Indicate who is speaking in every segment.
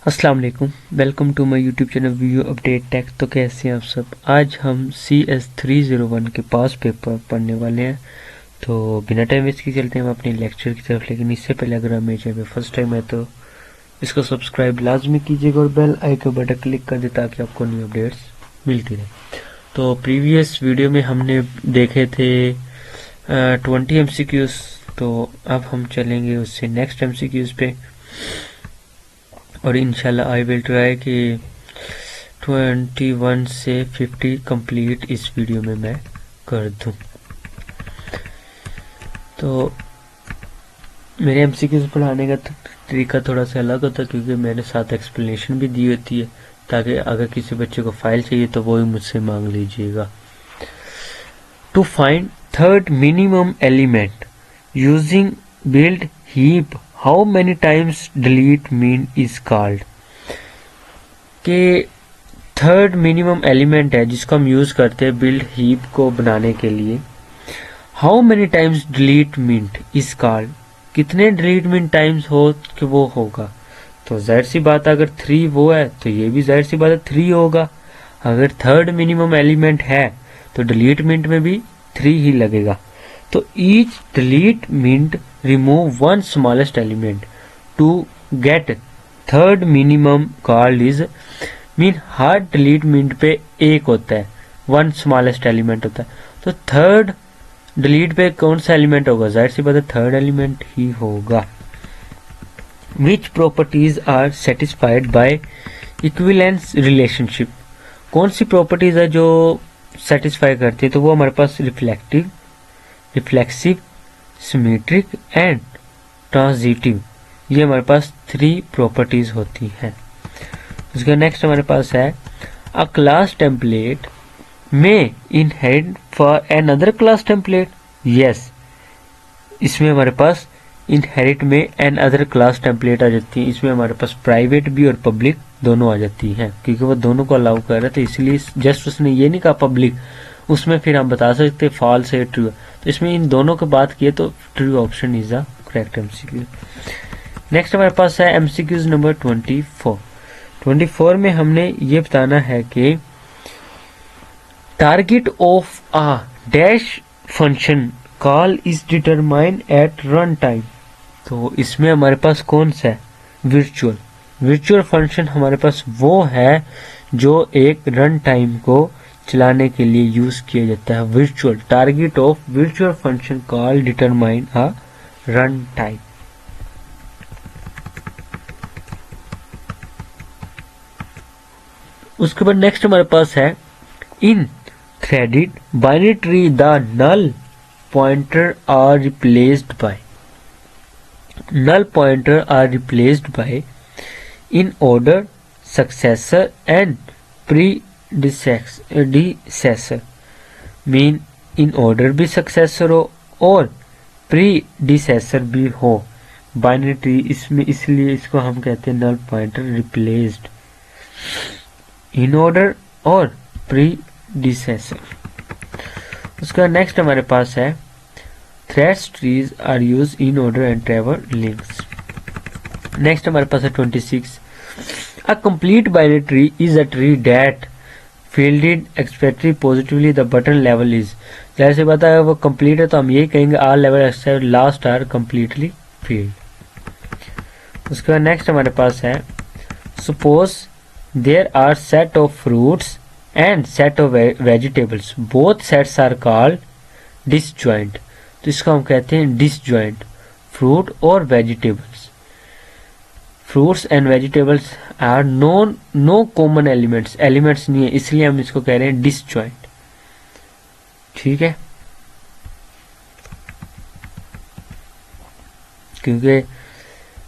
Speaker 1: अस्सलाम वालेकुम, welcome to my YouTube channel video update tech. तो कैसे हैं आप सब। आज हम CS301 के पास पेपर पढ़ने वाले हैं। तो बिना टाइम वेस्ट के चलते हैं हम अपने लेक्चर की तरफ। लेकिन इससे पहले अगर आप मेरे चैनल पे फर्स्ट टाइम है तो इसको सब्सक्राइब लाजमी कीजिएगा और बेल आइकन बटन क्लिक कर दे ताकि आपको न्यू अपडेट्स मिलती रहे। तो प्रीवियस वीडियो में हमने देखे थे 20 MCQs। तो अब हम चलेंगे उससे नेक्स्ट MCQs पे और इंशाल्लाह आई विल ट्राई कि 21 से 50 कंप्लीट इस वीडियो में मैं कर दूं। तो मेरे MCQs पढ़ाने का तरीका थोड़ा सा अलग होता है क्योंकि मैंने साथ एक्सप्लेनेशन भी दी होती है ताकि अगर किसी बच्चे को फाइल चाहिए तो वो ही मुझसे मांग लीजिएगा। To find third minimum element using build heap how many times delete min is called. के थर्ड मिनिमम एलिमेंट है जिसको हम यूज करते हैं बिल्ड हीप को बनाने के लिए। How many times delete min is called, कितने डिलीट मिंट टाइम्स हो कि वो होगा। तो जाहिर सी बात अगर 3 वो है तो ये भी जाहिर सी बात है 3 होगा। अगर थर्ड मिनिमम एलिमेंट है तो डिलीट मिंट में भी 3 ही लगेगा। तो each delete min remove one smallest element to get third minimum called is mean हर डिलीट मिंट पे एक होता है, वन स्मॉलेस्ट एलिमेंट होता है। तो थर्ड डिलीट पे कौन सा एलिमेंट होगा, जाहिर सी बात है थर्ड एलिमेंट ही होगा। Which properties are satisfied by equivalence relationship, कौन सी प्रॉपर्टीज है जो सेटिस्फाई करती है। तो वो हमारे पास reflective, reflexive, symmetric and transitive, ये हमारे पास 3 प्रॉपर्टीज होती हैं। उसका नेक्स्ट हमारे पास है अ क्लास टेम्पलेट में inherit for another class template. Yes, इसमें हमारे पास इनहेरिट में एन अदर क्लास टेम्पलेट आ जाती है। इसमें हमारे पास प्राइवेट भी और पब्लिक दोनों आ जाती हैं क्योंकि वो दोनों को अलाउ कर रहे थे, इसलिए जस्ट उसने ये नहीं कहा पब्लिक, उसमें फिर हम बता सकते फॉल्स है ट्रू। तो इसमें इन दोनों की बात किए तो true option is the correct MCQ। Next हमारे पास है MCQs नंबर 24 में हमने ये बताना है कि target of a dash function call is determine at run time. तो इसमें हमारे पास कौन सा है, वर्चुअल फंक्शन हमारे पास वो है जो एक रन टाइम को चलाने के लिए यूज किया जाता है। Virtual target of virtual function call determine a run time. उसके बाद नेक्स्ट हमारे पास है in threaded binary tree the null pointer are replaced by in order, successor and predecessor. Mean in order भी सक्सेसर हो और प्रीडिसेसर भी हो। बाइनरी ट्री इसमें इसलिए इसको हम कहते हैं null pointer replaced, in order और प्रीडिसेसर। उसका नेक्स्ट हमारे पास है threads trees are use in order and travel links. Next हमारे पास है 26 A complete binary tree is a tree that fielded expected positively the button level is। जैसे बता है वो complete है तो हम यही कहेंगे all level except last are completely filled। उसके बाद नेक्स्ट हमारे पास है suppose there are set of fruits and set of vegetables, both sets are called disjoint। तो इसको हम कहते हैं disjoint, fruit और vegetables। Fruits and vegetables are no common elements नहीं है, इसलिए हम इसको कह रहे हैं डिसजॉइंट। ठीक है, क्योंकि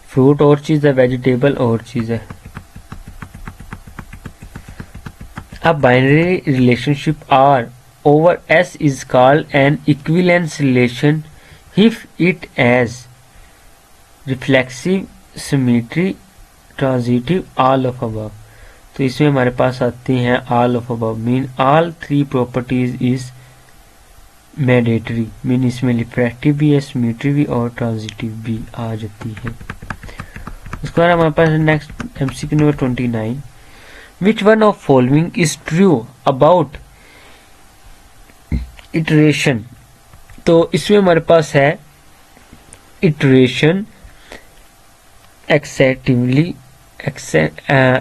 Speaker 1: फ्रूट और चीज है, वेजिटेबल और चीज है। अब binary relationship are over S is called an equivalence relation if it as reflexive, symmetry, transitive, all of above. तो इसमें हमारे पास आती हैं all of above, mean all 3 properties is mandatory, mean इसमें रिफ्लेक्टिव भी है, सिमेट्री भी और ट्रांजिटिव भी आ जाती है। उसके बाद हमारे पास next MCQ number 29, which one of following is true about iteration. तो इसमें हमारे पास है iteration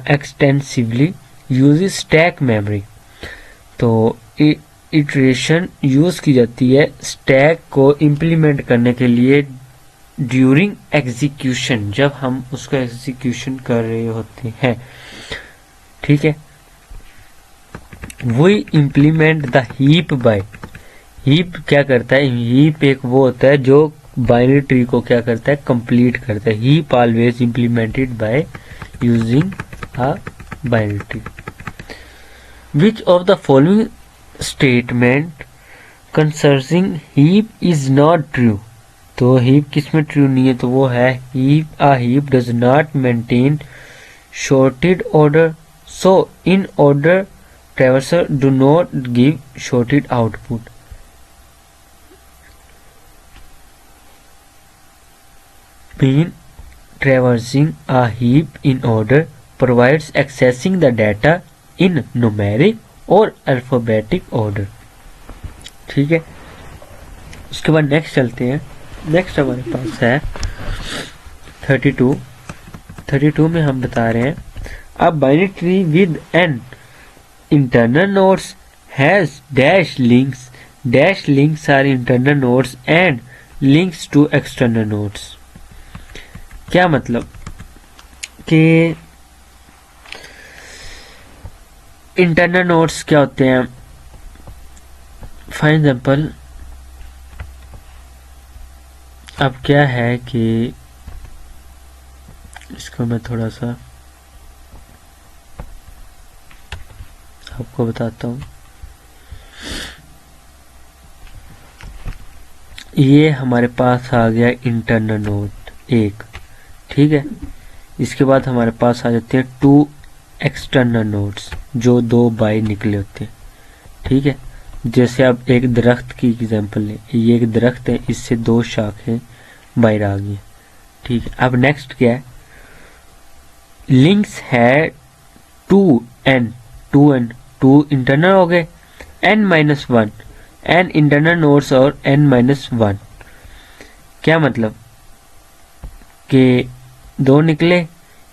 Speaker 1: extensively uses stack memory. तो इटरेशन यूज की जाती है स्टैक को इम्प्लीमेंट करने के लिए ड्यूरिंग एग्जीक्यूशन, जब हम उसका एग्जीक्यूशन कर रहे होते हैं। ठीक है, we implement the heap by, heap क्या करता है, हीप एक वो होता है जो बाइनरी ट्री को क्या करता है, कंप्लीट करता है। Heap always implemented by using a binary tree. Which of the following statement concerning heap is not true. तो हीप किसमें ट्रू नहीं है, तो वो है heap does not maintain sorted order, so in order traversal do not give sorted output. Mean traversing a heap in order provides accessing the data in numeric or alphabetic order। ठीक है, उसके बाद next चलते हैं। Next हमारे पास है 32 में हम बता रहे हैं a binary tree with an internal nodes has dash links are internal nodes and links to external nodes। क्या मतलब कि इंटरनल नोड्स क्या होते हैं। फॉर एग्जाम्पल अब क्या है कि इसको मैं थोड़ा सा आपको बताता हूँ। ये हमारे पास आ गया इंटरनल नोड एक, ठीक है। इसके बाद हमारे पास आ जाते हैं 2 एक्सटर्नल नोड्स जो 2 बाई निकले होते हैं, ठीक है। जैसे अब एक दरख्त की एग्जांपल लें, ये एक दरख्त है, इससे 2 शाखें बाहर आ गई, ठीक है। अब नेक्स्ट क्या है, लिंक्स है 2n 2 इंटरनल हो गए, n-1 n इंटरनल नोड्स और n-1। क्या मतलब कि 2 निकले,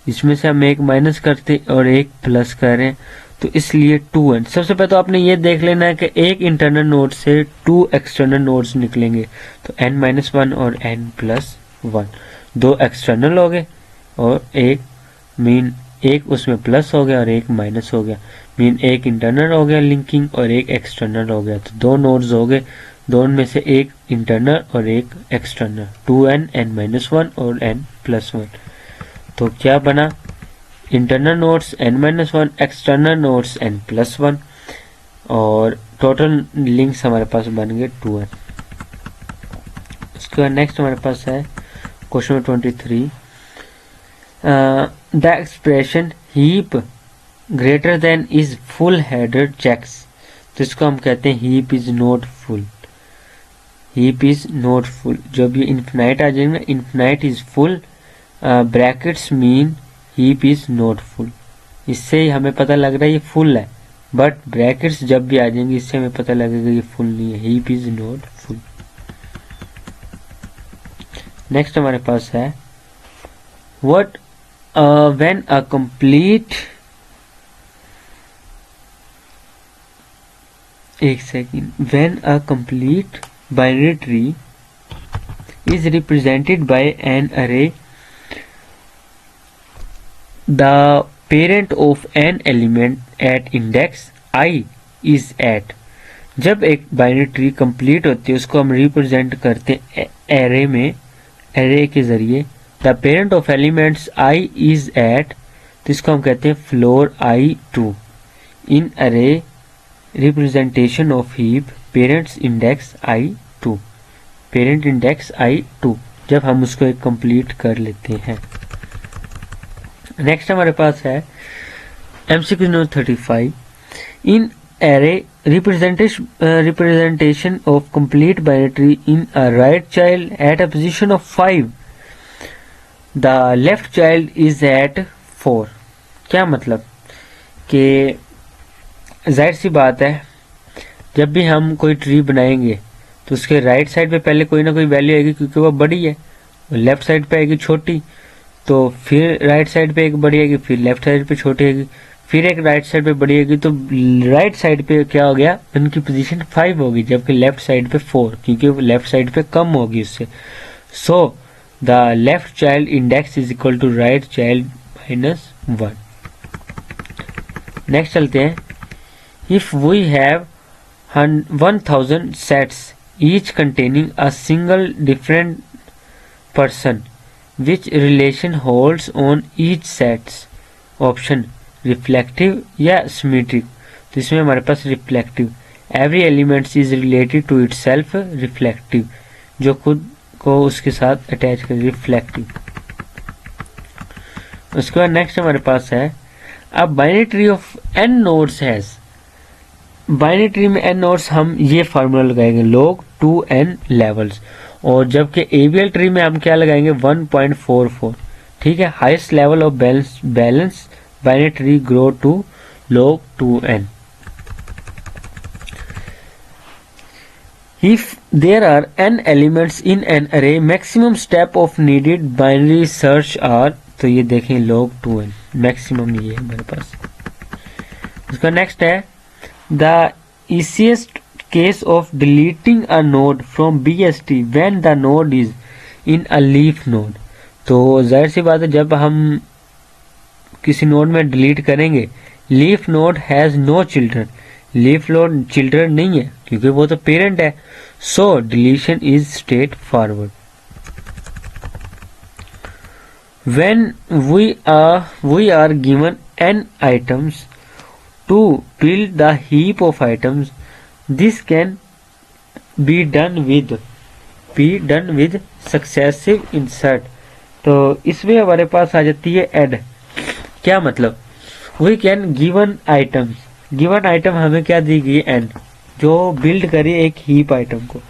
Speaker 1: इसमें से हम एक माइनस करते और एक प्लस कर रहे हैं, तो इसलिए 2n। सबसे पहले तो आपने ये देख लेना है कि एक इंटरनल नोड से 2 एक्सटर्नल नोड्स निकलेंगे, तो n-1 और n+1 2 एक्सटर्नल हो गए और एक उसमें प्लस हो गया और एक माइनस हो गया, मीन एक इंटरनल हो गया लिंकिंग और एक एक्सटर्नल हो गया। तो 2 नोड्स हो गए, दोनों में से एक इंटरनल और एक एक्सटर्नल, 2n n-1 और n+1। तो क्या बना, internal nodes n-1, external nodes n+1 और टोटल लिंक्स हमारे पास बन गए 2n। उसके बाद नेक्स्ट हमारे पास है question 23, the expression heap greater than is full headed checks. तो इसको हम कहते हैं heap is not full, heap is not full. जब ये इन्फिनाइट आ जाएंगे, infinite is full, brackets mean heap is not full. इससे ही हमें पता लग रहा है ये फुल है, बट ब्रैकेट्स जब भी आ जाएंगे इससे हमें पता लगेगा ये फुल नहीं है, heap is not full. Next हमारे पास है व्हाट व्हेन अ कंप्लीट, एक second, when a complete binary tree is represented by an array, the parent of an element at index I is at। जब एक binary tree complete होती है उसको हम रिप्रेजेंट करते हैं एरे में, एरे के जरिए। The parent of elements I is at, तो इसको हम कहते हैं फ्लोर I2 इन अरे representation of heap parents index I2, parent index I2 जब हम उसको एक कंप्लीट कर लेते हैं। नेक्स्ट हमारे पास है MCQ number 35, in array representation of complete binary tree in a right child at a position of 5, the left child is at 4। क्या मतलब कि जाहिर सी बात है, जब भी हम कोई ट्री बनाएंगे तो उसके राइट साइड पे पहले कोई ना कोई वैल्यू आएगी क्योंकि वो बड़ी है, लेफ्ट साइड पे आएगी छोटी, तो फिर राइट साइड पे एक बड़ी आएगी, फिर लेफ्ट साइड पे छोटी आएगी, फिर एक राइट साइड पे बड़ी आएगी। तो राइट साइड पे क्या हो गया, उनकी पोजीशन 5 होगी, जबकि लेफ्ट साइड पे 4, क्योंकि लेफ्ट साइड पे कम होगी उससे। So the left child index is equal to right child -1। Next चलते हैं। If we have 1000 sets each containing a single different person, which relation holds on each sets? Option reflective या symmetric. तो इसमें हमारे पास reflective, every elements is related to itself, reflective, जो खुद को उसके साथ अटैच कर, रिफ्लेक्टिव। उसके बाद नेक्स्ट हमारे पास है अ binary tree of n nodes has. Binary tree में n नोड्स, हम ये फार्मूला लगाएंगे log 2n लेवल्स, और जबकि एबीएल ट्री में हम क्या लगाएंगे 1.44। ठीक है, highest level of balance binary tree grow to log 2n। If there are n elements in an array, maximum step of needed binary search are, तो ये देखें log 2n मैक्सिमम ये है हमारे पास। उसका नेक्स्ट है the easiest case of deleting a node from BST when the node is in a leaf node। तो जाहिर सी बात है, जब हम किसी नोड में डिलीट करेंगे, leaf node has no children, leaf node children नहीं है क्योंकि वो तो पेरेंट है, so deletion is straightforward. when we are given n items to build the heap of items, this can be done with successive insert। तो इसमें हमारे पास आ जाती है add। क्या मतलब, we can given item हमें क्या दी गई n, जो बिल्ड करी एक हीप आइटम को।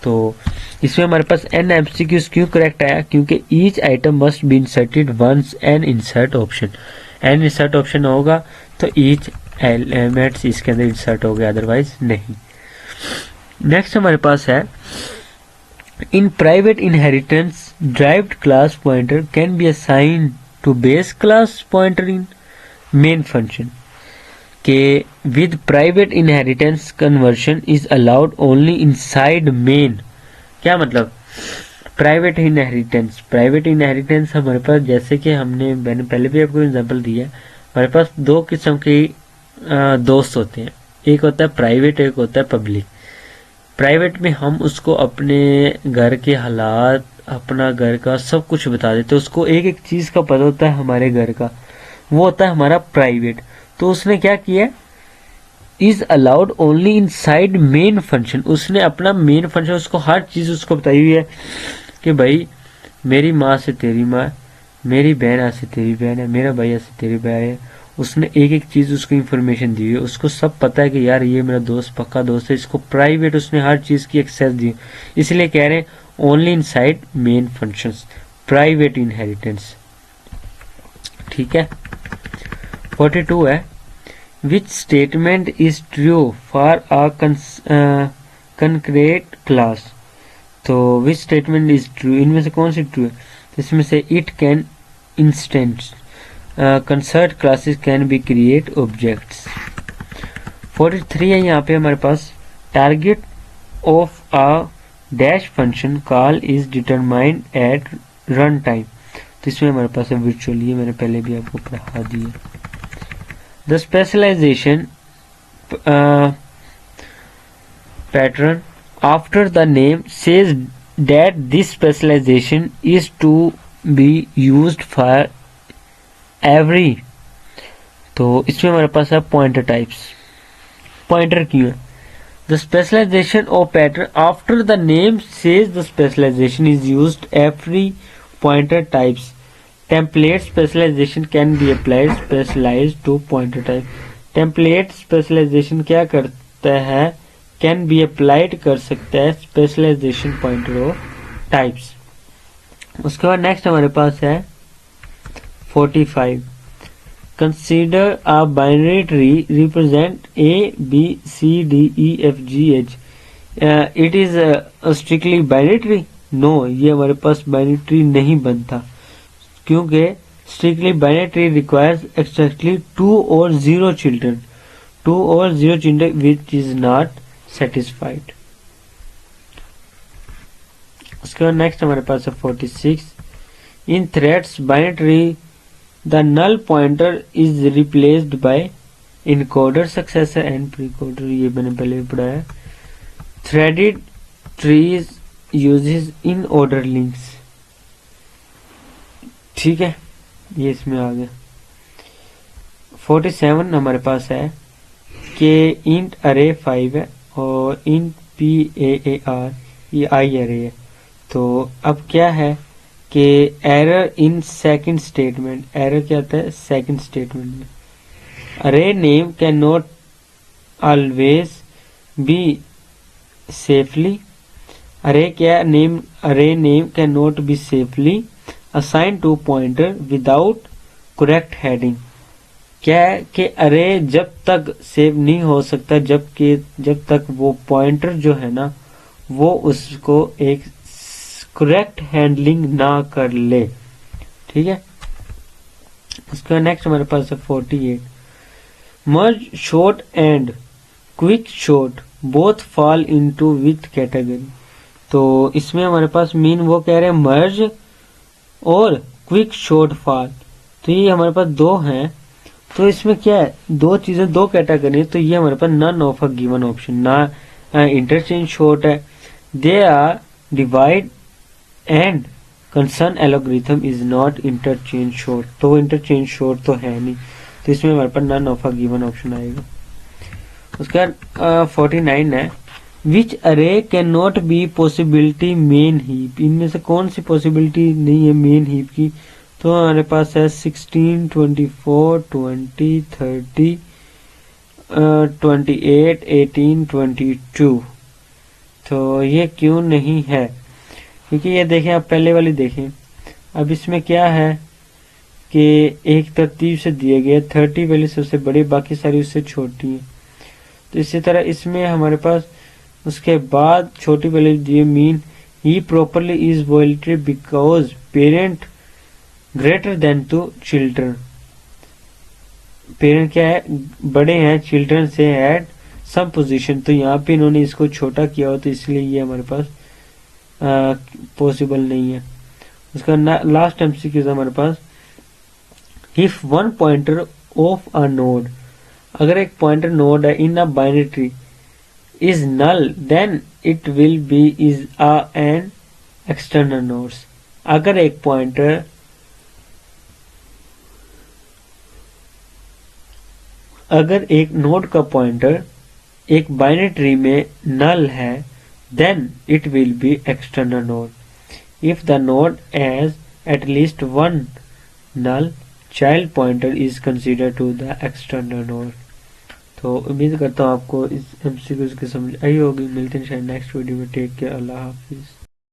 Speaker 1: तो इसमें हमारे पास n MCQs क्यों करेक्ट आया, क्योंकि each item must be inserted once n insert option होगा तो each एलिमेंट्स इसके अंदर इंसर्ट हो गया, अदरवाइज नहीं। नेक्स्ट हमारे पास है in private inheritance derived class pointer can be assigned to base class pointer in main function, के with private inheritance conversion is allowed only inside main. क्या मतलब, प्राइवेट इनहेरिटेंस हमारे पास, जैसे कि मैंने पहले भी आपको एग्जांपल दिया, हमारे पास दो किस्म के दोस्त होते हैं, एक होता है प्राइवेट, एक होता है पब्लिक। प्राइवेट में हम उसको अपने घर के हालात, अपना घर का सब कुछ बता देते हैं, उसको एक एक चीज का पता होता है हमारे घर का, वो होता है हमारा प्राइवेट। तो उसने क्या किया, is allowed only in side main function, उसने अपना मेन फंक्शन, उसको हर चीज उसको बताई हुई है कि भाई मेरी माँ से तेरी माँ, मेरी बहन से तेरी बहन है, मेरा भैया से तेरी भाई है। उसने एक एक चीज उसको इन्फॉर्मेशन दी है, उसको सब पता है कि यार ये मेरा दोस्त पक्का दोस्त है, इसको प्राइवेट उसने हर चीज की एक्सेस दी, इसलिए कह रहे हैं only in side main functions, private inheritance. ठीक है। 42 है which statement is true for a concrete class. तो विच स्टेटमेंट इज ट्रू, इनमें से कौन सी ट्रू है, इसमें से it can instance concrete classes can be create objects. 43 है यहाँ पे हमारे पास target of a dash function call is determined at run time. तो इसमें हमारे पास है वर्चुअल, ये मैंने पहले भी आपको पढ़ा दिया। The specialization pattern after the name says that this specialization is to be used for every. तो इसमें हमारे पास है पॉइंटर टाइप्स। पॉइंटर क्यों है, the specialization of pattern after the name says the specialization is used every pointer types. Template specialization can be applied specialized to pointer type. Template specialization क्या करता है, कैन बी अप्लाइड कर सकता है specialisation pointer of types. उसके बाद next हमारे पास है 45. Consider a binary tree represent A, B, C, D, E, F, G, H. It is a strictly binary tree? No, ये हमारे पास binary tree नहीं बनता, क्योंकि strictly binary tree requires exactly 2 or 0 children. 2 or 0 children which is not satisfied. उसके बाद next हमारे पास है 46. In threads binary tree the null pointer is replaced by inorder successor and predecessor. ये मैंने पहले भी पढ़ा है. Threaded trees uses in order links. ठीक है, ये इसमें आ गया. 47 हमारे पास है कि इंट अरे 5 है और इंट PAAR ये आई अरे है. तो अब क्या है कि error in second statement. Error क्या आता है सेकंड स्टेटमेंट में. Array name can not always be safely. Array name can not be safely assign to pointer without correct heading. क्या है कि अरे जब तक सेव नहीं हो सकता जब तक वो पॉइंटर जो है ना वो उसको एक करेक्ट हैंडलिंग ना कर ले. ठीक है. उसका नेक्स्ट हमारे पास है 48. Merge sort and quick sort both fall into with category. तो इसमें हमारे पास मीन वो कह रहे हैं मर्ज और क्विक शॉर्ट फॉल. तो ये हमारे पास दो हैं. तो इसमें क्या है दो चीजें दो कैटेगरी. तो ये हमारे पास none of a given option. ना इंटरचेंज शॉर्ट है. They are divide and conquer algorithm is not interchange sort. तो इंटरचेंज शॉर्ट तो है नहीं. तो इसमें हमारे पास none of a given option आएगा. उसका 49 है which array can not be possibility main heap. इनमें से कौन सी पॉसिबिलिटी नहीं है मेन हीप की. तो हमारे पास है 16, 24, 20, 30, 28, 18, 22. तो ये क्यों नहीं है क्योंकि ये देखें आप पहले वाली देखें. अब इसमें क्या है कि एक तरतीब से दिए गए 30 वैल्यू सबसे बड़ी बाकी सारी उससे छोटी है. तो इसी तरह इसमें हमारे पास उसके बाद छोटी वैल्यू दिए मीन ही property is violatory because parent greater than two children. Parent क्या है बड़े हैं चिल्ड्रन से एट सम पोजीशन. तो यहाँ पे इन्होंने इसको छोटा किया हो तो इसलिए ये हमारे पास पॉसिबल नहीं है. उसका लास्ट एमसीक्यू हमारे पास if one pointer of a node. अगर एक पॉइंटर नोड है in a binary tree is null then it will be is an external nodes. अगर एक पॉइंटर अगर एक नोड का पॉइंटर एक बाइनरी ट्री में नल है then it will be external node if the node has at least one null child pointer is considered to the external node. तो उम्मीद करता हूँ आपको इस एमसीक्यूज की समझ आई होगी. मिलते हैं शायद नेक्स्ट वीडियो में. Take care. अल्लाह हाफिज.